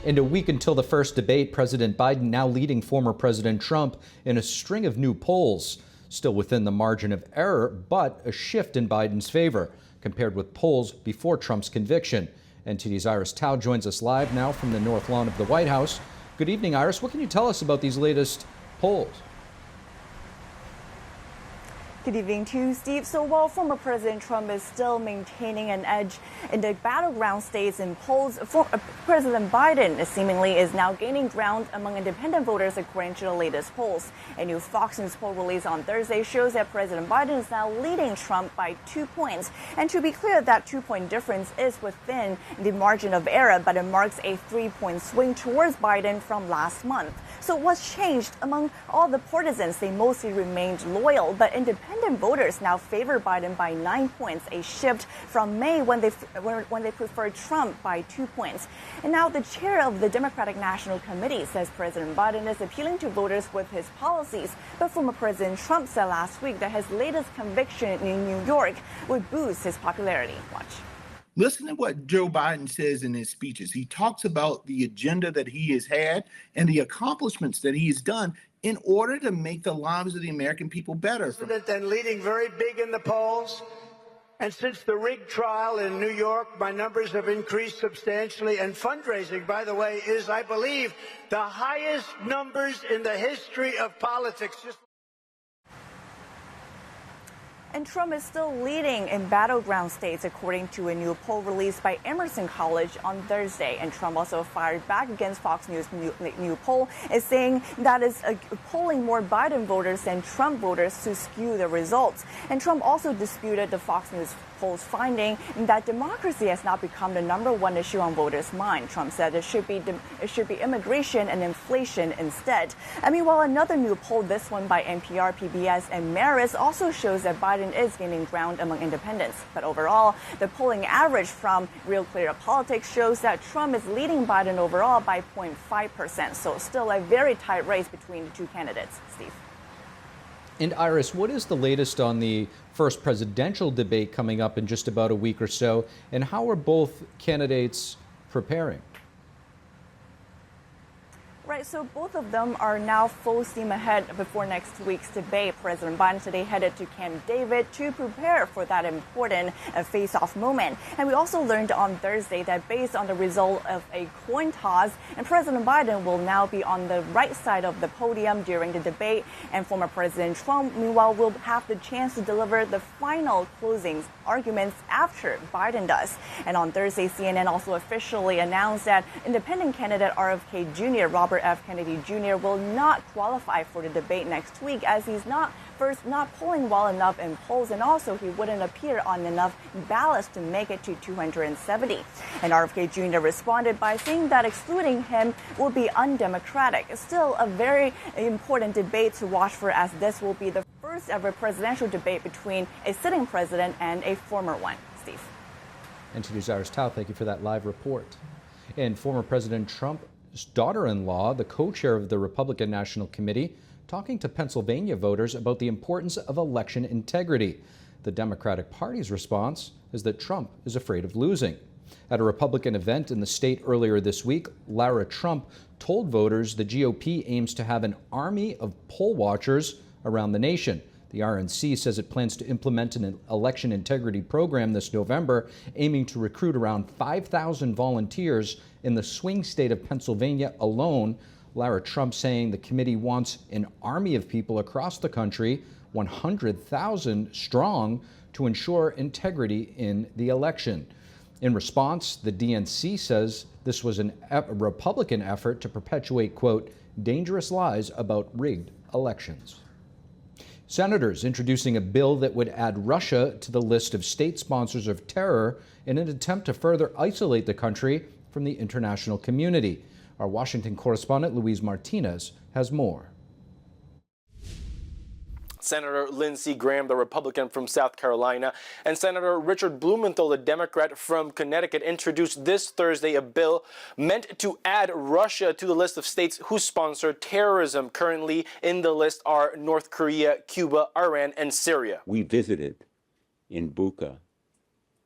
And a week until the first debate, President Biden now leading former President Trump in a string of new polls, still within the margin of error, but a shift in Biden's favor compared with polls before Trump's conviction. NTD's Iris Tao joins us live now from the North Lawn of the White House. Good evening, Iris. What can you tell us about these latest polls? Good evening to you, Steve. So while former President Trump is still maintaining an edge in the battleground states in polls, President Biden seemingly is now gaining ground among independent voters according to the latest polls. A new Fox News poll released on Thursday shows that President Biden is now leading Trump by 2 points. And to be clear, that 2-point difference is within the margin of error, but it marks a 3-point swing towards Biden from last month. So what's changed? Among all the partisans, they mostly remained loyal, but independent voters now favor Biden by 9 points, a shift from May when they preferred Trump by 2 points. And now the chair of the Democratic National Committee says President Biden is appealing to voters with his policies, but former President Trump said last week that his latest conviction in New York would boost his popularity. Watch. Listen to what Joe Biden says in his speeches. He talks about the agenda that he has had and the accomplishments that he has done in order to make the lives of the American people better. And leading very big in the polls. And since the rigged trial in New York, my numbers have increased substantially. And fundraising, by the way, is, I believe, the highest numbers in the history of politics. And Trump is still leading in battleground states, according to a new poll released by Emerson College on Thursday. And Trump also fired back against Fox News' new poll, is saying that is polling more Biden voters than Trump voters to skew the results. And Trump also disputed the Fox News poll's finding that democracy has not become the #1 issue on voters' mind. Trump said it should be immigration and inflation instead. And meanwhile, another new poll, this one by NPR, PBS, and Marist, also shows that Biden is gaining ground among independents. But overall, the polling average from Real Clear Politics shows that Trump is leading Biden overall by 0.5%. So still a very tight race between the two candidates. Steve. And Iris, what is the latest on the first presidential debate coming up in just about a week or so? And how are both candidates preparing? Right, so both of them are now full steam ahead before next week's debate. President Biden today headed to Camp David to prepare for that important face-off moment. And we also learned on Thursday that based on the result of a coin toss, and President Biden will now be on the right side of the podium during the debate. And former President Trump, meanwhile, will have the chance to deliver the final closing arguments after Biden does. And on Thursday, CNN also officially announced that independent candidate RFK Jr., Robert F. Kennedy Jr. will not qualify for the debate next week, as he's not polling well enough in polls, and also he wouldn't appear on enough ballots to make it to 270. And RFK Jr. responded by saying that excluding him will be undemocratic. Still a very important debate to watch for, as this will be the first ever presidential debate between a sitting president and a former one. Steve. And to Iris Tao, thank you for that live report. And former President Trump's daughter-in-law, the co-chair of the Republican National Committee, talking to Pennsylvania voters about the importance of election integrity. The Democratic Party's response is that Trump is afraid of losing. At a Republican event in the state earlier this week, Lara Trump told voters the GOP aims to have an army of poll watchers around the nation. The RNC says it plans to implement an election integrity program this November, aiming to recruit around 5,000 volunteers in the swing state of Pennsylvania alone. Lara Trump saying the committee wants an army of people across the country, 100,000 strong, to ensure integrity in the election. In response, the DNC says this was a Republican effort to perpetuate, quote, dangerous lies about rigged elections. Senators introducing a bill that would add Russia to the list of state sponsors of terror in an attempt to further isolate the country from the international community. Our Washington correspondent Luis Martinez has more. Senator Lindsey Graham, the Republican from South Carolina, and Senator Richard Blumenthal, the Democrat from Connecticut, introduced this Thursday a bill meant to add Russia to the list of states who sponsor terrorism. Currently in the list are North Korea, Cuba, Iran, and Syria. We visited in Bucha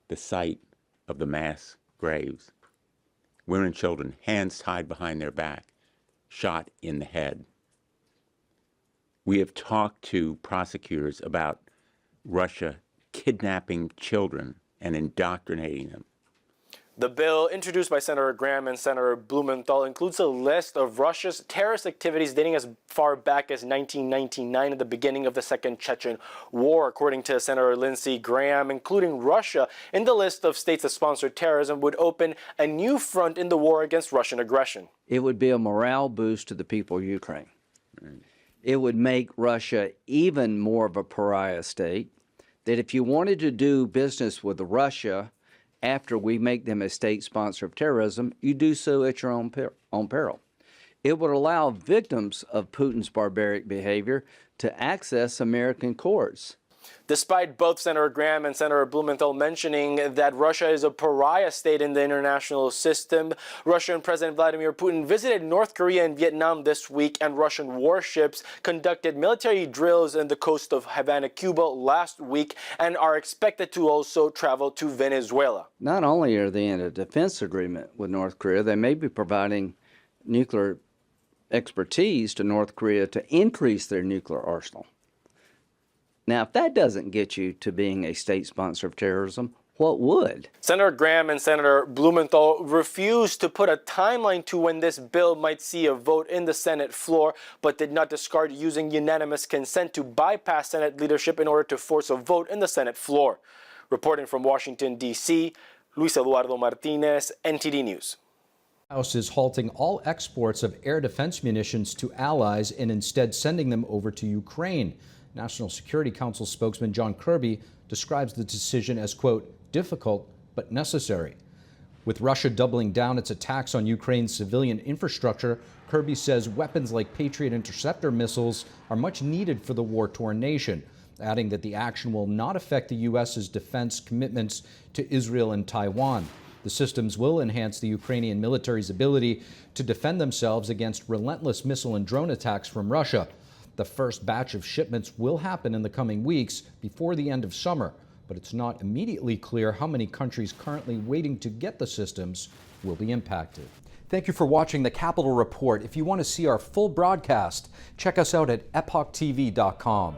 the site of the mass graves. women and children, hands tied behind their back, shot in the head. We have talked to prosecutors about Russia kidnapping children and indoctrinating them. The bill introduced by Senator Graham and Senator Blumenthal includes a list of Russia's terrorist activities dating as far back as 1999 at the beginning of the Second Chechen War. According to Senator Lindsey Graham, including Russia in the list of states that sponsor terrorism would open a new front in the war against Russian aggression. It would be a morale boost to the people of Ukraine. It would make Russia even more of a pariah state, that if you wanted to do business with Russia after we make them a state sponsor of terrorism, you do so at your own peril. It would allow victims of Putin's barbaric behavior to access American courts. Despite both Senator Graham and Senator Blumenthal mentioning that Russia is a pariah state in the international system, Russian President Vladimir Putin visited North Korea and Vietnam this week, and Russian warships conducted military drills in the coast of Havana, Cuba last week, and are expected to also travel to Venezuela. Not only are they in a defense agreement with North Korea, they may be providing nuclear expertise to North Korea to increase their nuclear arsenal. Now, if that doesn't get you to being a state sponsor of terrorism, what would? Senator Graham and Senator Blumenthal refused to put a timeline to when this bill might see a vote in the Senate floor, but did not discard using unanimous consent to bypass Senate leadership in order to force a vote in the Senate floor. Reporting from Washington, D.C., Luis Eduardo Martinez, NTD News. The House is halting all exports of air defense munitions to allies and instead sending them over to Ukraine. National Security Council spokesman John Kirby describes the decision as, quote, difficult but necessary. With Russia doubling down its attacks on Ukraine's civilian infrastructure, Kirby says weapons like Patriot interceptor missiles are much needed for the war-torn nation, adding that the action will not affect the U.S.'s defense commitments to Israel and Taiwan. The systems will enhance the Ukrainian military's ability to defend themselves against relentless missile and drone attacks from Russia. The first batch of shipments will happen in the coming weeks before the end of summer, but it's not immediately clear how many countries currently waiting to get the systems will be impacted. Thank you for watching the Capitol Report. If you want to see our full broadcast, check us out at epochtv.com.